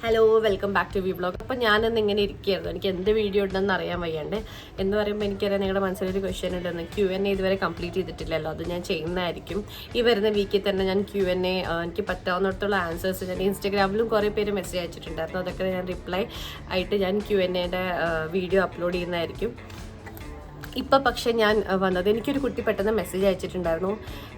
Hello, welcome back to V vlog. അപ്പോൾ ഞാനൊന്ന് ഇങ്ങനെ ഇരിക്കുകയായിരുന്നു. എനിക്ക് എന്ത് വീഡിയോ ഉണ്ടെന്ന് അറിയാൻ വയ്യാണ്ട്. എന്ന് പറയുമ്പോൾ എനിക്കറിയാം നിങ്ങളുടെ മനസ്സിലൊരു ക്വസ്റ്റ്യൻ ഉണ്ടെന്ന്. Q&A ഇതുവരെ കംപ്ലീറ്റ് ചെയ്തിട്ടില്ലല്ലോ, അത് ഞാൻ ചെയ്യുന്നതായിരിക്കും. ഈ വരുന്ന വീക്കിൽ തന്നെ ഞാൻ Q&A എനിക്ക് പറ്റാവുന്നിടത്തുള്ള ആൻസേഴ്സ് ഞാൻ ഇൻസ്റ്റാഗ്രാമിലും കുറേ പേര് മെസ്സേജ് അയച്ചിട്ടുണ്ടായിരുന്നു. അതൊക്കെ ഞാൻ റിപ്ലൈ ആയിട്ട് ഞാൻ Q&Aയുടെ വീഡിയോ അപ്ലോഡ് ചെയ്യുന്നതായിരിക്കും. ഇപ്പം പക്ഷെ ഞാൻ വന്നത്, എനിക്കൊരു കുട്ടി പെട്ടെന്ന് മെസ്സേജ് അയച്ചിട്ടുണ്ടായിരുന്നു,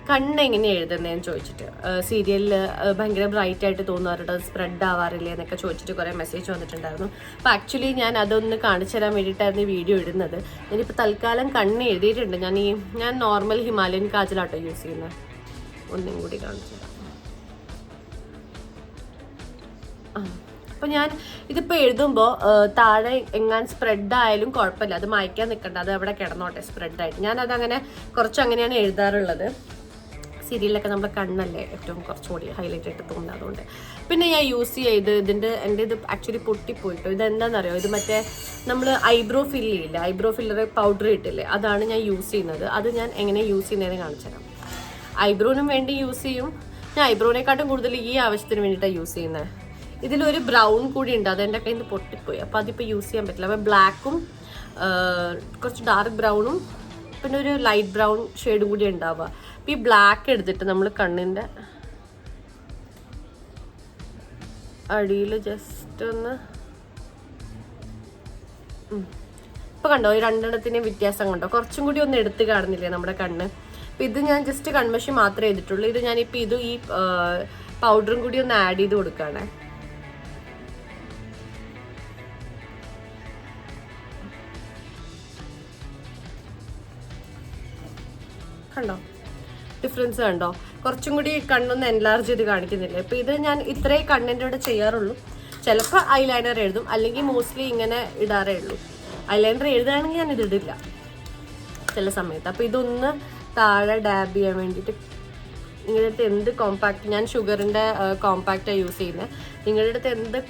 കണ്ണ് എങ്ങനെ എഴുതുന്നതെന്ന് ചോദിച്ചിട്ട്. സീരിയലിൽ ഭയങ്കര ബ്രൈറ്റ് ആയിട്ട് തോന്നാറുണ്ട്, സ്പ്രെഡ് ആവാറില്ലേ എന്നൊക്കെ ചോദിച്ചിട്ട് കുറേ മെസ്സേജ് വന്നിട്ടുണ്ടായിരുന്നു. അപ്പോൾ ആക്ച്വലി ഞാൻ അതൊന്ന് കാണിച്ചു തരാൻ വേണ്ടിയിട്ടായിരുന്നു ഈ വീഡിയോ ഇടുന്നത്. ഞാനിപ്പോൾ തൽക്കാലം കണ്ണ് എഴുതിയിട്ടുണ്ട്. ഞാൻ നോർമൽ ഹിമാലയൻ കാജലാട്ടോ യൂസ് ചെയ്യുന്നത്. ഒന്നും കൂടി കാണിച്ചു തരാം. അപ്പോൾ ഞാൻ ഇതിപ്പോൾ എഴുതുമ്പോൾ താഴെ എങ്ങാൻ സ്പ്രെഡ് ആയാലും കുഴപ്പമില്ല, അത് മായ്ക്കാൻ നിൽക്കണ്ട, അത് അവിടെ കിടന്നോട്ടെ സ്പ്രെഡായിട്ട്. ഞാനതങ്ങനെ അങ്ങനെയാണ് എഴുതാറുള്ളത്. സീരിയലൊക്കെ നമ്മുടെ കണ്ണല്ലേ ഏറ്റവും കുറച്ചുകൂടി ഹൈലൈറ്റ് ആയിട്ട് തോന്നുന്നത്, അതുകൊണ്ട്. പിന്നെ ഞാൻ യൂസ് ചെയ്ത് എൻ്റെ ഇത് ആക്ച്വലി പൊട്ടിപ്പോയിട്ടോ. ഇതെന്താണെന്നറിയോ, ഇത് മറ്റേ നമ്മൾ ഐബ്രോ ഫില്ല് ചെയ്യില്ല, ഐബ്രോ ഫില്ലർ പൗഡർ ഇട്ടില്ലേ, അതാണ് ഞാൻ യൂസ് ചെയ്യുന്നത്. അത് ഞാൻ എങ്ങനെ യൂസ് ചെയ്യുന്നതെന്ന് കാണിച്ചു തരാം. ഐബ്രോനും വേണ്ടി യൂസ് ചെയ്യും. ഞാൻ ഐബ്രോനെക്കാട്ടും കൂടുതൽ ഈ ആവശ്യത്തിന് വേണ്ടിയിട്ടാണ് യൂസ് ചെയ്യുന്നത്. ഇതിലൊരു ബ്രൗൺ കൂടി ഉണ്ട്, അതെൻ്റെ കയ്യിൽ നിന്ന് പൊട്ടിപ്പോയി, അപ്പോൾ അതിപ്പോൾ യൂസ് ചെയ്യാൻ പറ്റില്ല. അപ്പോൾ ബ്ലാക്കും കുറച്ച് ഡാർക്ക് ബ്രൗണും പിന്നെ ഒരു ലൈറ്റ് ബ്രൗൺ ഷെയ്ഡും കൂടി ഉണ്ടാവുക. അപ്പോൾ ഈ ബ്ലാക്ക് എടുത്തിട്ട് നമ്മൾ കണ്ണിൻ്റെ അടിയിൽ ജസ്റ്റ് ഒന്ന് ഇപ്പോൾ കണ്ടോ, ഈ രണ്ടെണ്ണത്തിൻ്റെയും വ്യത്യാസം കണ്ടോ, കുറച്ചും കൂടി ഒന്ന് എടുത്ത് കാണുന്നില്ലേ നമ്മുടെ കണ്ണ്. അപ്പം ഇത് ഞാൻ ജസ്റ്റ് കൺമഷി മാത്രമേ ചെയ്തിട്ടുള്ളൂ. ഇത് ഞാനിപ്പോൾ ഈ പൗഡറും കൂടി ഒന്ന് ആഡ് ചെയ്ത് കൊടുക്കുകയാണ്. കണ്ടോ ഡിഫറൻസ് കണ്ടോ, കുറച്ചും കൂടി കണ്ണൊന്ന് എൻലാർജ് ചെയ്ത് കാണിക്കുന്നില്ലേ. അപ്പോൾ ഇത് ഞാൻ ഇത്രേ കണ്ണിൻ്റെ കൂടെ ചെയ്യാറുള്ളൂ. ചിലപ്പോൾ ഐലൈനർ എഴുതും, അല്ലെങ്കിൽ മോസ്റ്റ്ലി ഇങ്ങനെ ഇടാറേ ഉള്ളൂ. ഐലൈനർ എഴുതുകയാണെങ്കിൽ ഞാൻ ഇതിടില്ല ചില സമയത്ത്. അപ്പോൾ ഇതൊന്ന് താഴെ ഡാബ് ചെയ്യാൻ വേണ്ടിയിട്ട് നിങ്ങളുടെ അടുത്ത് എന്ത് കോമ്പാക്റ്റ്, ഞാൻ ഷുഗറിൻ്റെ കോമ്പാക്റ്റാണ് യൂസ് ചെയ്യുന്നത്. നിങ്ങളുടെ അടുത്ത്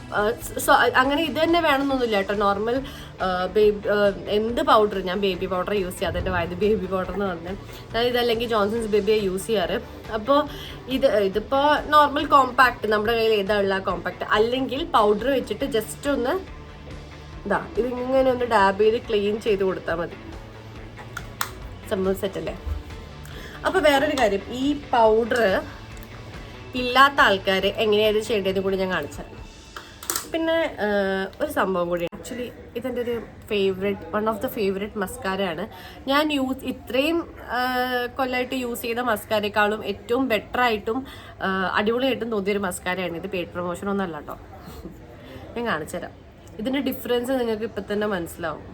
അങ്ങനെ ഇത് തന്നെ വേണമെന്നൊന്നുമില്ല കേട്ടോ. നോർമൽ എന്ത് പൗഡർ, ഞാൻ ബേബി പൗഡർ യൂസ് ചെയ്യാം, അതെൻ്റെ വായത് ബേബി പൗഡർ എന്ന് പറഞ്ഞാൽ. ഞാൻ ഇതല്ലെങ്കിൽ ജോൺസൺസ് ബേബിയാണ് യൂസ് ചെയ്യാറ്. അപ്പോൾ ഇതിപ്പോൾ നോർമൽ കോമ്പാക്റ്റ്, നമ്മുടെ കയ്യിൽ ഏതാണുള്ള കോമ്പാക്റ്റ്, അല്ലെങ്കിൽ പൗഡർ വെച്ചിട്ട് ജസ്റ്റ് ഒന്ന് ഇതിങ്ങനെ ഒന്ന് ഡാബ് ചെയ്ത് ക്ലീൻ ചെയ്ത് കൊടുത്താൽ മതി. സംഭവം സെറ്റല്ലേ. അപ്പോൾ വേറൊരു കാര്യം, ഈ പൗഡർ ഇല്ലാത്ത ആൾക്കാർ എങ്ങനെയാണ് ചെയ്യേണ്ടതെന്ന് കൂടി ഞാൻ കാണിച്ചത്. പിന്നെ ഒരു സംഭവം കൂടി, ആക്ച്വലി ഇതെൻ്റെ ഒരു വൺ ഓഫ് ദ ഫേവറേറ്റ് മസ്കാരയാണ്. ഞാൻ ഇത്രയും കൊല്ലമായിട്ട് യൂസ് ചെയ്ത മസ്കാരയെക്കാളും ഏറ്റവും ബെറ്ററായിട്ടും അടിപൊളിയായിട്ടും തോന്നിയൊരു മസ്കാരയാണ് ഇത്. പെയ്ഡ് പ്രൊമോഷൻ ഒന്നും അല്ല കേട്ടോ, ഞാൻ കാണിച്ചുതരാം. ഇതിൻ്റെ ഡിഫറൻസ് നിങ്ങൾക്ക് ഇപ്പം തന്നെ മനസ്സിലാവും.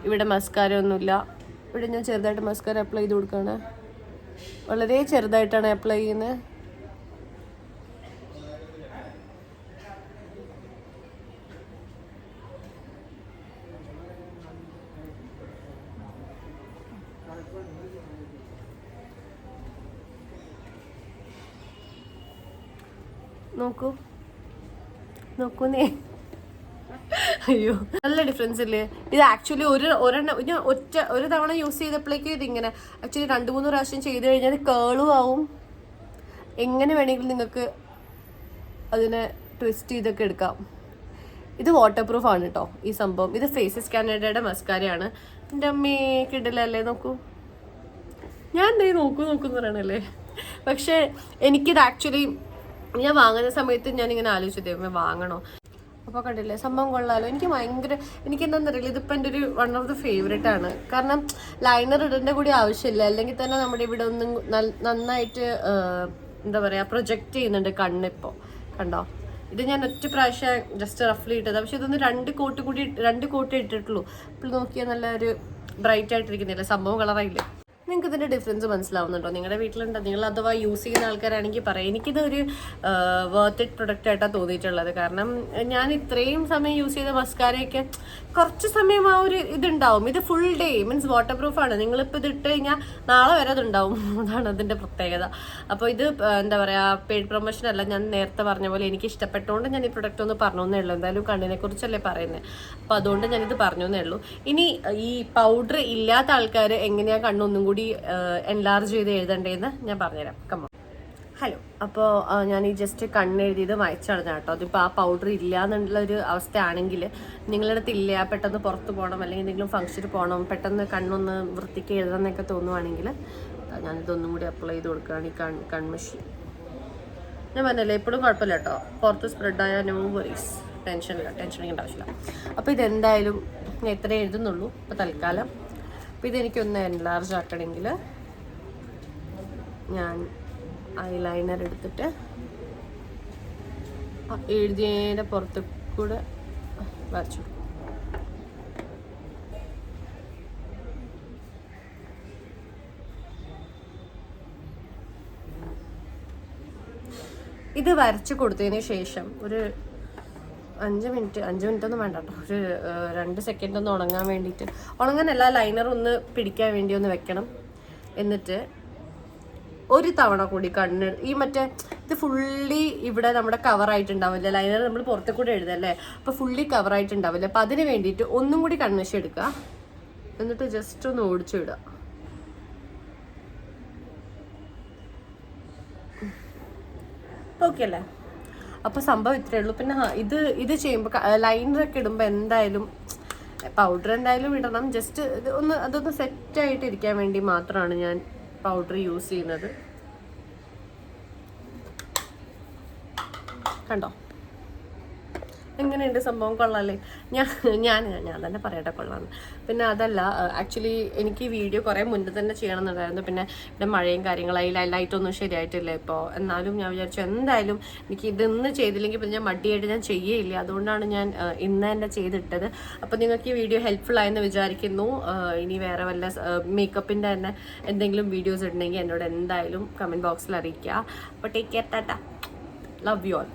ഇവിടെ മസ്കാര ഒന്നുമില്ല, ഇവിടെ ഞാൻ ചെറുതായിട്ട് മസ്കാര അപ്ലൈ ചെയ്ത് കൊടുക്കുകയാണ്. വളരെ ചെറുതായിട്ടാണ് അപ്ലൈ ചെയ്യുന്നത്. നോക്കൂന്നേ, അയ്യോ നല്ല ഡിഫറൻസ് ഇല്ലേ. ഇത് ആക്ച്വലി ഒരു തവണ യൂസ് ചെയ്തപ്പോഴേക്കും ഇതിങ്ങനെ, ആക്ച്വലി 2-3 പ്രാവശ്യം ചെയ്ത് കഴിഞ്ഞാൽ അത് കേളും ആവും. എങ്ങനെ വേണമെങ്കിലും നിങ്ങൾക്ക് അതിനെ ട്വിസ്റ്റ് ചെയ്തൊക്കെ എടുക്കാം. ഇത് വാട്ടർ പ്രൂഫ് ആണ് കേട്ടോ ഈ സംഭവം. ഇത് ഫേസസ് കാനഡയുടെ മസ്കാരയാണ്. എൻ്റെ അമ്മേ കിടലല്ലേ, നോക്കൂ. ഞാൻ നോക്കുന്നു പറയണല്ലേ. പക്ഷേ എനിക്കിത് ആക്ച്വലി ഞാൻ വാങ്ങുന്ന സമയത്ത് ഞാനിങ്ങനെ ആലോചിച്ചത് വാങ്ങണോ. അപ്പോൾ കണ്ടില്ലേ, സംഭവം കൊള്ളാലോ. എനിക്ക് എന്താണെന്നറിയില്ല, ഇതിപ്പോൾ എൻ്റെ ഒരു വൺ ഓഫ് ദ ഫേവറേറ്റ് ആണ്. കാരണം ലൈനർ ഇടേണ്ട കൂടി ആവശ്യമില്ല, അല്ലെങ്കിൽ തന്നെ നമ്മുടെ ഇവിടെ ഒന്നും നന്നായിട്ട് എന്താ പറയുക പ്രൊജക്റ്റ് ചെയ്യുന്നുണ്ട് കണ്ണിപ്പോൾ. കണ്ടോ, ഇത് ഞാൻ ഒറ്റ പ്രാവശ്യം ജസ്റ്റ് റഫ്ലി ഇട്ടത്. പക്ഷെ ഇതൊന്ന് 2 കോട്ട് ഇട്ടിട്ടുള്ളൂ. ഇപ്പോൾ നോക്കിയാൽ നല്ല ഒരു ബ്രൈറ്റ് ആയിട്ടിരിക്കുന്നില്ല, സംഭവം കളറായില്ലേ. നിങ്ങൾക്ക് ഇതിൻ്റെ ഡിഫറൻസ് മനസ്സിലാവുന്നുണ്ടോ? നിങ്ങളുടെ വീട്ടിലുണ്ടോ? നിങ്ങൾ അഥവാ യൂസ് ചെയ്യുന്ന ആൾക്കാരാണെങ്കിൽ പറയാം. എനിക്കിതൊരു വർത്ത് ഇറ്റ് പ്രൊഡക്റ്റ് ആയിട്ടാണ് തോന്നിയിട്ടുള്ളത്. കാരണം ഞാൻ ഇത്രയും സമയം യൂസ് ചെയ്ത മസ്കാരയൊക്കെ കുറച്ച് സമയം ആ ഒരു ഇതുണ്ടാവും. ഇത് ഫുൾ ഡേ മീൻസ് വാട്ടർ പ്രൂഫാണ്. നിങ്ങളിപ്പോൾ ഇത് ഇട്ട് കഴിഞ്ഞാൽ നാളെ വരെ അതുണ്ടാവും. അതാണ് അതിൻ്റെ പ്രത്യേകത. അപ്പോൾ ഇത് എന്താ പറയുക, പെയ്ഡ് പ്രൊമോഷൻ അല്ല. ഞാൻ നേരത്തെ പറഞ്ഞ പോലെ എനിക്ക് ഇഷ്ടപ്പെട്ടുകൊണ്ട് ഞാൻ ഈ പ്രൊഡക്റ്റ് ഒന്ന് പറഞ്ഞേ ഉള്ളൂ. എന്തായാലും കണ്ണിനെ കുറിച്ചല്ലേ പറയുന്നത്, അപ്പോൾ അതുകൊണ്ട് ഞാനിത് പറഞ്ഞേ ഉള്ളൂ. ഇനി ഈ പൗഡർ ഇല്ലാത്ത ആൾക്കാർ എങ്ങനെയാണ് കണ്ണൊന്നും കൂടി എൻലാർജ് ചെയ്ത് എഴുതണ്ടേന്ന് ഞാൻ പറഞ്ഞുതരാം. കമ്മ ഹലോ. അപ്പോൾ ഞാൻ ഈ ജസ്റ്റ് കണ്ണെഴുതിയത് വായിച്ചടഞ്ഞ കേട്ടോ. അതിപ്പോൾ ആ പൗഡർ ഇല്ല എന്നുള്ളൊരു അവസ്ഥയാണെങ്കിൽ നിങ്ങളുടെ അടുത്ത് ഇല്ല, പെട്ടെന്ന് പുറത്ത് പോകണം അല്ലെങ്കിൽ എന്തെങ്കിലും ഫംഗ്ഷന് പോകണം, പെട്ടെന്ന് കണ്ണൊന്ന് വൃത്തിക്ക് എഴുതാമെന്നൊക്കെ തോന്നുവാണെങ്കിൽ ഞാനിതൊന്നും കൂടി അപ്ലൈ ചെയ്ത് കൊടുക്കുകയാണ്. ഈ കൺമഷി ഞാൻ പറഞ്ഞല്ലേ എപ്പോഴും കുഴപ്പമില്ല കേട്ടോ. പുറത്ത് സ്പ്രെഡായ നോ വറീസ്, ടെൻഷൻ ചെയ്യേണ്ട ആവശ്യമില്ല. അപ്പോൾ ഇതെന്തായാലും ഞാൻ എത്ര എഴുതുന്നുള്ളൂ ഇപ്പോൾ തൽക്കാലം. അപ്പോൾ ഇതെനിക്കൊന്ന് എൻലാർജ് ആക്കണമെങ്കിൽ ഞാൻ ഐലൈനർ എടുത്തിട്ട് എഴുതിയതിൻ്റെ പുറത്ത് കൂടെ വരച്ചു. ഇത് വരച്ച് കൊടുത്തതിന് ശേഷം ഒരു 5 മിനിറ്റ് ഒന്നും വേണ്ട കേട്ടോ, ഒരു 2 സെക്കൻഡ് ഒന്ന് ഉണങ്ങാൻ വേണ്ടിയിട്ട്, ഉണങ്ങാനല്ല ലൈനർ ഒന്ന് പിടിക്കാൻ വേണ്ടി ഒന്ന് വെക്കണം. എന്നിട്ട് ഒരു തവണ കൂടി കണ്ണ് ഈ മറ്റേ ഇത് ഫുള്ളി ഇവിടെ നമ്മുടെ കവറായിട്ടുണ്ടാവില്ല, ലൈനർ നമ്മൾ പുറത്തെ കൂടെ എഴുതല്ലേ, അപ്പോൾ ഫുള്ളി കവറായിട്ടുണ്ടാവില്ല. അപ്പോൾ അതിന് വേണ്ടിയിട്ട് ഒന്നും കൂടി കൺമഷി എടുക്കുക, എന്നിട്ട് ജസ്റ്റ് ഒന്ന് ഓടിച്ചിടുക. ഓക്കെ അല്ലേ? അപ്പോൾ സംഭവം ഇത്രയേ ഉള്ളൂ. പിന്നെ ഇത് ചെയ്യുമ്പോൾ ലൈനറൊക്കെ ഇടുമ്പോൾ എന്തായാലും പൗഡർ എന്തായാലും ഇടണം. ജസ്റ്റ് അതൊന്ന് സെറ്റായിട്ട് ഇരിക്കാൻ വേണ്ടി മാത്രമാണ് ഞാൻ പൗഡർ യൂസ് ചെയ്യുന്നത്. കണ്ടോ എങ്ങനെയുണ്ട് സംഭവം? കൊള്ളാല്ലേ? ഞാൻ തന്നെ പറയട്ടെ കൊള്ളാന്ന്. പിന്നെ അതല്ല, ആക്ച്വലി എനിക്ക് ഈ വീഡിയോ കുറേ മുന്നേ തന്നെ ചെയ്യണമെന്നുണ്ടായിരുന്നു. പിന്നെ ഇവിടെ മഴയും കാര്യങ്ങളായി ലൈറ്റൊന്നും ശരിയായിട്ടില്ല ഇപ്പോൾ. എന്നാലും ഞാൻ വിചാരിച്ചു എന്തായാലും എനിക്ക് ഇതൊന്നും ചെയ്തില്ലെങ്കിൽ പിന്നെ ഞാൻ മടിയായിട്ട് ഞാൻ ചെയ്യേയില്ല. അതുകൊണ്ടാണ് ഞാൻ ഇന്ന് തന്നെ ചെയ്തിട്ടത്. അപ്പോൾ നിങ്ങൾക്ക് ഈ വീഡിയോ ഹെൽപ്ഫുൾ ആയെന്ന് വിചാരിക്കുന്നു. ഇനി വേറെ വല്ല മേക്കപ്പിൻ്റെ തന്നെ എന്തെങ്കിലും വീഡിയോസ് ഉണ്ടെങ്കിൽ എന്നോട് എന്തായാലും കമൻറ്റ് ബോക്സിൽ അറിയിക്കുക. അപ്പോൾ take care, Tata, love you all.